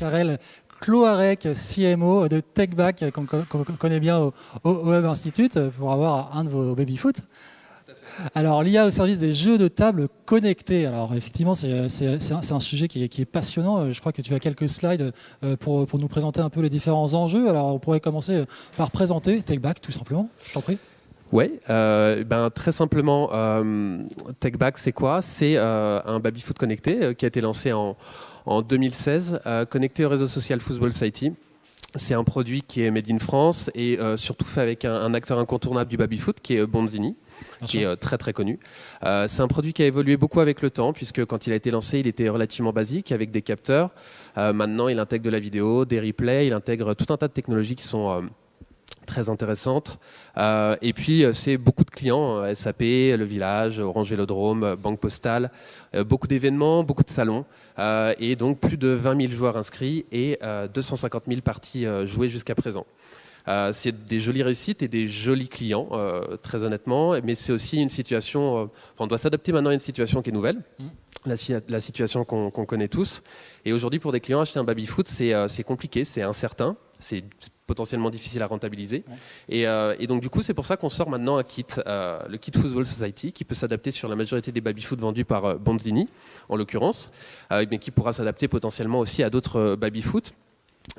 Karel Cloarec, CMO de TechBack, qu'on connaît bien au Web Institute, pour avoir un de vos baby-foot. Alors, l'IA au service des jeux de table connectés. Alors, effectivement, c'est un sujet qui est passionnant. Je crois que tu as quelques slides pour nous présenter un peu les différents enjeux. Alors, on pourrait commencer par présenter TechBack, tout simplement. Je t'en prie. Oui, très simplement, TechBack, c'est quoi? C'est un baby-foot connecté qui a été lancé en 2016, connecté au réseau social Football Society. C'est un produit qui est made in France et surtout fait avec un acteur incontournable du baby-foot qui est Bonzini, qui est très très connu. C'est un produit qui a évolué beaucoup avec le temps puisque quand il a été lancé, il était relativement basique avec des capteurs. Maintenant, il intègre de la vidéo, des replays, il intègre tout un tas de technologies qui sont très intéressantes. Et puis, c'est beaucoup de clients, SAP, Le Village, Orange Vélodrome, Banque Postale, beaucoup d'événements, beaucoup de salons, et donc plus de 20 000 joueurs inscrits et 250 000 parties jouées jusqu'à présent. C'est des jolies réussites et des jolis clients, très honnêtement, mais c'est aussi une situation, on doit s'adapter maintenant à une situation qui est nouvelle, la situation qu'on connaît tous. Et aujourd'hui, pour des clients, acheter un baby-foot, c'est compliqué, c'est incertain, c'est potentiellement difficile à rentabiliser. Et donc, du coup, c'est pour ça qu'on sort maintenant un kit, le kit Football Society, qui peut s'adapter sur la majorité des baby-foot vendus par Bonzini, en l'occurrence, mais qui pourra s'adapter potentiellement aussi à d'autres baby-foot.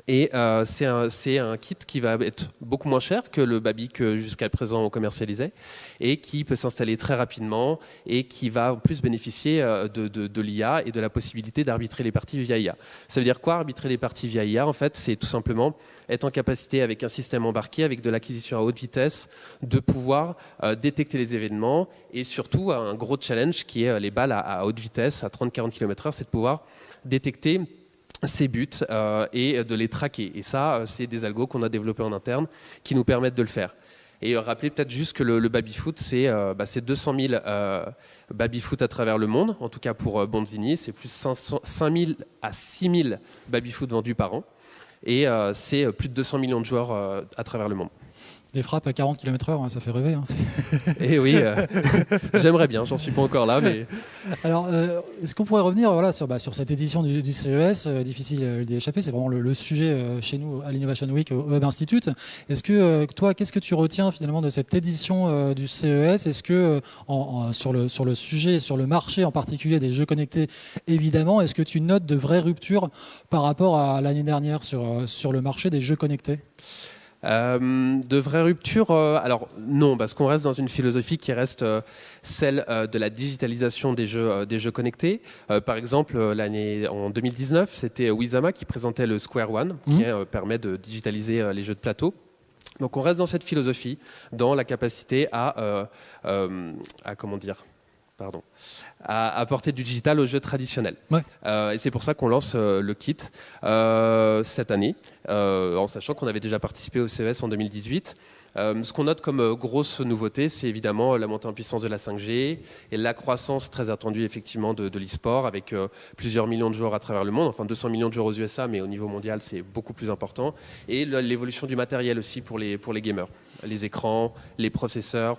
Et c'est un kit qui va être beaucoup moins cher que le baby que jusqu'à présent on commercialisait et qui peut s'installer très rapidement et qui va en plus bénéficier de l'IA et de la possibilité d'arbitrer les parties via IA. Ça veut dire quoi, arbitrer les parties via IA? En fait, c'est tout simplement être en capacité avec un système embarqué, avec de l'acquisition à haute vitesse, de pouvoir détecter les événements et surtout un gros challenge qui est les balles à haute vitesse, à 30-40 km/h, c'est de pouvoir détecter ces buts et de les traquer. Et ça, c'est des algos qu'on a développés en interne qui nous permettent de le faire. Et rappelez peut-être juste que le baby-foot, c'est 200 000 baby-foot à travers le monde, en tout cas pour Bonzini. C'est plus 5 000 à 6 000 baby-foot vendus par an. Et c'est plus de 200 millions de joueurs à travers le monde. Des frappes à 40 km/h, hein, ça fait rêver. Hein. Et oui, j'aimerais bien, j'en suis pas encore là. Mais... Alors, est-ce qu'on pourrait revenir sur cette édition du CES, difficile d'y échapper, c'est vraiment le sujet chez nous à l'Innovation Week au Web Institute. Est-ce que toi, qu'est-ce que tu retiens finalement de cette édition du CES? Est-ce que sur le sujet, sur le marché en particulier des jeux connectés, évidemment, est-ce que tu notes de vraies ruptures par rapport à l'année dernière sur le marché des jeux connectés? De vraies ruptures, alors non, parce qu'on reste dans une philosophie qui reste celle de la digitalisation des jeux connectés. Par exemple, en 2019, c'était Wizama qui présentait le Square One, qui permet de digitaliser les jeux de plateau. Donc on reste dans cette philosophie, dans la capacité à apporter du digital aux jeux traditionnels. Ouais. Et c'est pour ça qu'on lance le kit cette année, en sachant qu'on avait déjà participé au CES en 2018. Ce qu'on note comme grosse nouveauté, c'est évidemment la montée en puissance de la 5G et la croissance très attendue effectivement de l'e-sport avec plusieurs millions de joueurs à travers le monde, enfin 200 millions de joueurs aux USA, mais au niveau mondial c'est beaucoup plus important. Et l'évolution du matériel aussi pour les gamers, les écrans, les processeurs,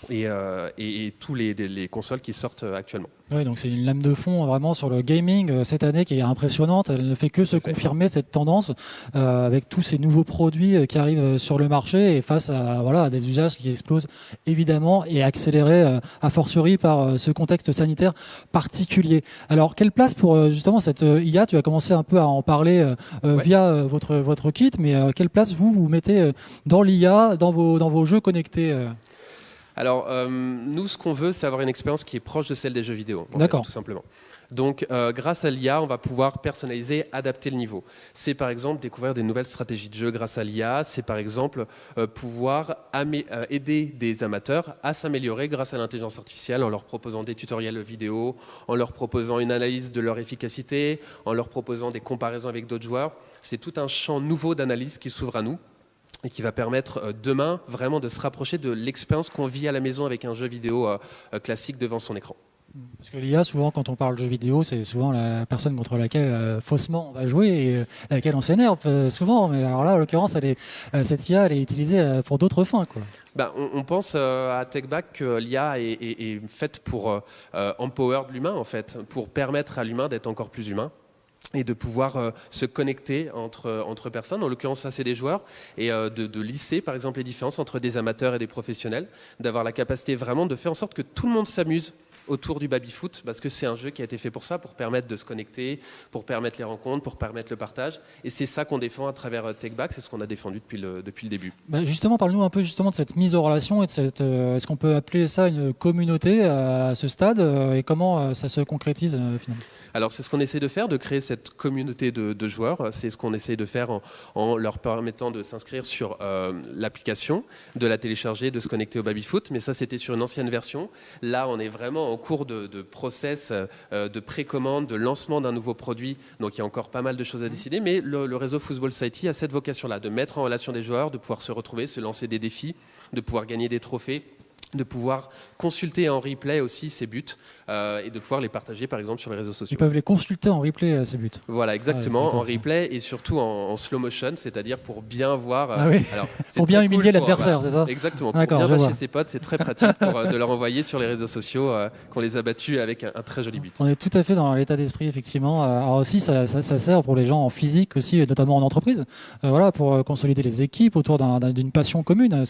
et tous les consoles qui sortent actuellement. Oui, donc c'est une lame de fond vraiment sur le gaming cette année qui est impressionnante. Elle ne fait que se confirmer cette tendance avec tous ces nouveaux produits qui arrivent sur le marché et face à des usages qui explosent évidemment et accélérés a fortiori par ce contexte sanitaire particulier. Alors, quelle place pour justement cette IA? Tu as commencé un peu à en parler via votre kit, mais quelle place vous mettez dans l'IA, dans vos jeux connectés Alors, nous, ce qu'on veut, c'est avoir une expérience qui est proche de celle des jeux vidéo, tout simplement. Donc, grâce à l'IA, on va pouvoir personnaliser, adapter le niveau. C'est par exemple découvrir des nouvelles stratégies de jeu grâce à l'IA. C'est par exemple pouvoir aider des amateurs à s'améliorer grâce à l'intelligence artificielle en leur proposant des tutoriels vidéo, en leur proposant une analyse de leur efficacité, en leur proposant des comparaisons avec d'autres joueurs. C'est tout un champ nouveau d'analyse qui s'ouvre à nous et qui va permettre demain vraiment de se rapprocher de l'expérience qu'on vit à la maison avec un jeu vidéo classique devant son écran. Parce que l'IA, souvent, quand on parle de jeu vidéo, c'est souvent la personne contre laquelle faussement on va jouer et laquelle on s'énerve souvent. Mais alors là, en l'occurrence, cette IA, elle est utilisée pour d'autres fins, quoi. On pense à TechBack que l'IA est faite pour empower l'humain, en fait, pour permettre à l'humain d'être encore plus humain. et de pouvoir se connecter entre personnes. En l'occurrence, ça, c'est des joueurs. Et de lisser, par exemple, les différences entre des amateurs et des professionnels, d'avoir la capacité vraiment de faire en sorte que tout le monde s'amuse autour du baby-foot, parce que c'est un jeu qui a été fait pour ça, pour permettre de se connecter, pour permettre les rencontres, pour permettre le partage. Et c'est ça qu'on défend à travers TechBack, c'est ce qu'on a défendu depuis le début. Justement, parle-nous un peu justement de cette mise en relation et de cette. Est-ce qu'on peut appeler ça une communauté à ce stade et comment ça se concrétise finalement? Alors c'est ce qu'on essaie de faire, de créer cette communauté de joueurs. C'est ce qu'on essaie de faire en leur permettant de s'inscrire sur l'application, de la télécharger, de se connecter au baby-foot. Mais ça, c'était sur une ancienne version. Là, on est vraiment en cours de process, de précommande, de lancement d'un nouveau produit. Donc il y a encore pas mal de choses à décider. Mais le réseau Football Society a cette vocation-là, de mettre en relation des joueurs, de pouvoir se retrouver, se lancer des défis, de pouvoir gagner des trophées, de pouvoir consulter en replay aussi ces buts et de pouvoir les partager par exemple sur les réseaux sociaux. Ils peuvent les consulter en replay ces buts. Voilà, exactement, en replay et surtout en slow motion, c'est-à-dire pour bien voir. Alors, pour bien humilier l'adversaire, c'est ça? Exactement, pour bien lâcher ses potes, c'est très pratique de leur envoyer sur les réseaux sociaux qu'on les a battus avec un très joli but. On est tout à fait dans l'état d'esprit, effectivement. Alors aussi, ça sert pour les gens en physique aussi, notamment en entreprise, voilà, pour consolider les équipes autour d'une passion commune.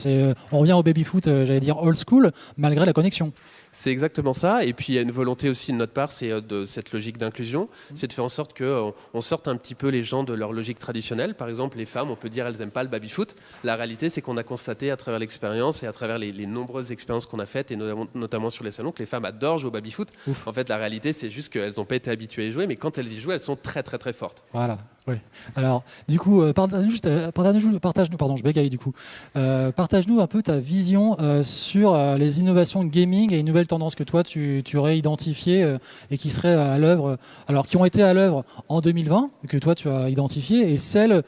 On revient au baby-foot, j'allais dire old school, malgré la connexion. C'est exactement ça. Et puis il y a une volonté aussi de notre part, c'est de cette logique d'inclusion, c'est de faire en sorte qu'on sorte un petit peu les gens de leur logique traditionnelle. Par exemple, les femmes, on peut dire elles n'aiment pas le baby-foot. La réalité, c'est qu'on a constaté à travers l'expérience et à travers les nombreuses expériences qu'on a faites, et notamment sur les salons, que les femmes adorent jouer au baby-foot. En fait, la réalité, c'est juste qu'elles n'ont pas été habituées à y jouer, mais quand elles y jouent, elles sont très très très fortes. Voilà. Oui. Alors, du coup, partage-nous, pardon, je bégaye du coup. Partage-nous un peu ta vision sur les innovations de gaming et les nouvelles tendances que toi tu aurais identifiées et qui seraient à l'œuvre, alors qui ont été à l'œuvre en 2020, que toi tu as identifiées, et celles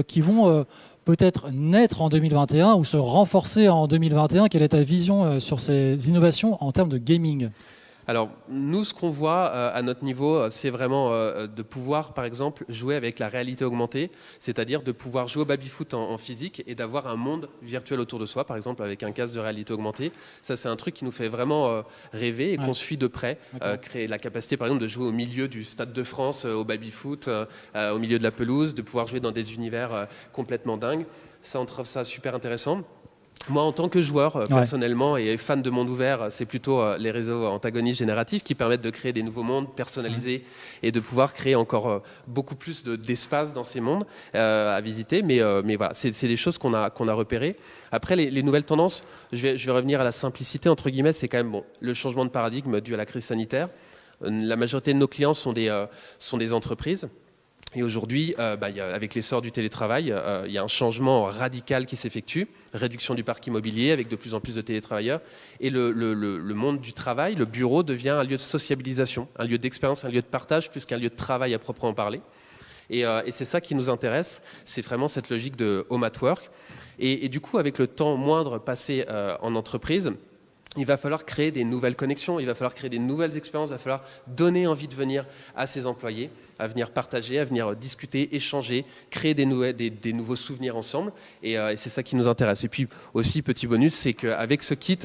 qui vont peut-être naître en 2021 ou se renforcer en 2021. Quelle est ta vision sur ces innovations en termes de gaming ? Alors, nous, ce qu'on voit à notre niveau, c'est vraiment de pouvoir, par exemple, jouer avec la réalité augmentée, c'est-à-dire de pouvoir jouer au baby-foot en physique et d'avoir un monde virtuel autour de soi, par exemple avec un casque de réalité augmentée. Ça, c'est un truc qui nous fait vraiment rêver et qu'on suit de près. Créer la capacité, par exemple, de jouer au milieu du Stade de France au baby-foot, au milieu de la pelouse, de pouvoir jouer dans des univers complètement dingues. Ça, on trouve ça super intéressant. Moi, en tant que joueur, personnellement, et fan de monde ouvert, c'est plutôt les réseaux antagonistes génératifs qui permettent de créer des nouveaux mondes personnalisés et de pouvoir créer encore beaucoup plus d'espace dans ces mondes à visiter. Mais voilà, c'est des choses qu'on a repérées. Après, les nouvelles tendances, je vais revenir à la simplicité, entre guillemets, c'est quand même le changement de paradigme dû à la crise sanitaire. La majorité de nos clients sont des entreprises. Et aujourd'hui, avec l'essor du télétravail, il y a un changement radical qui s'effectue, réduction du parc immobilier avec de plus en plus de télétravailleurs. Et le monde du travail, le bureau, devient un lieu de sociabilisation, un lieu d'expérience, un lieu de partage, plus qu'un lieu de travail à proprement parler. Et c'est ça qui nous intéresse, c'est vraiment cette logique de home at work. Et du coup, avec le temps moindre passé en entreprise, il va falloir créer des nouvelles connexions, il va falloir créer des nouvelles expériences, il va falloir donner envie de venir à ses employés, à venir partager, à venir discuter, échanger, créer des nouveaux souvenirs ensemble. Et c'est ça qui nous intéresse. Et puis aussi, petit bonus, c'est qu'avec ce kit,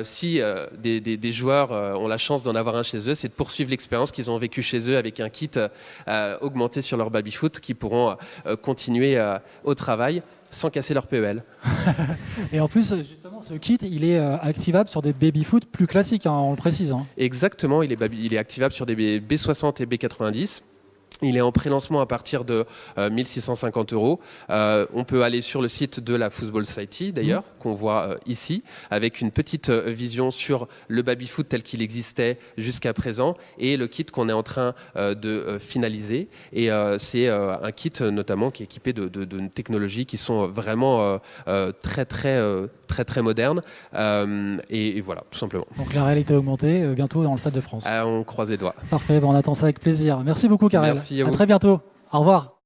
si des joueurs ont la chance d'en avoir un chez eux, c'est de poursuivre l'expérience qu'ils ont vécue chez eux avec un kit augmenté sur leur baby-foot, qui pourront continuer au travail sans casser leur PEL. Et en plus, justement, ce kit, il est activable sur des baby-foot plus classiques, hein, on le précise. Hein. Exactement, il est activable sur des B60 et B90. Il est en pré-lancement à partir de 1650 €. On peut aller sur le site de la Football Society, d'ailleurs, qu'on voit ici, avec une petite vision sur le baby-foot tel qu'il existait jusqu'à présent et le kit qu'on est en train de finaliser. Et c'est un kit notamment qui est équipé de technologies qui sont vraiment très modernes. Et voilà, tout simplement. Donc la réalité augmentée, bientôt dans le Stade de France. On croise les doigts. Parfait, on attend ça avec plaisir. Merci beaucoup, Karel. Merci à vous. À très bientôt. Au revoir.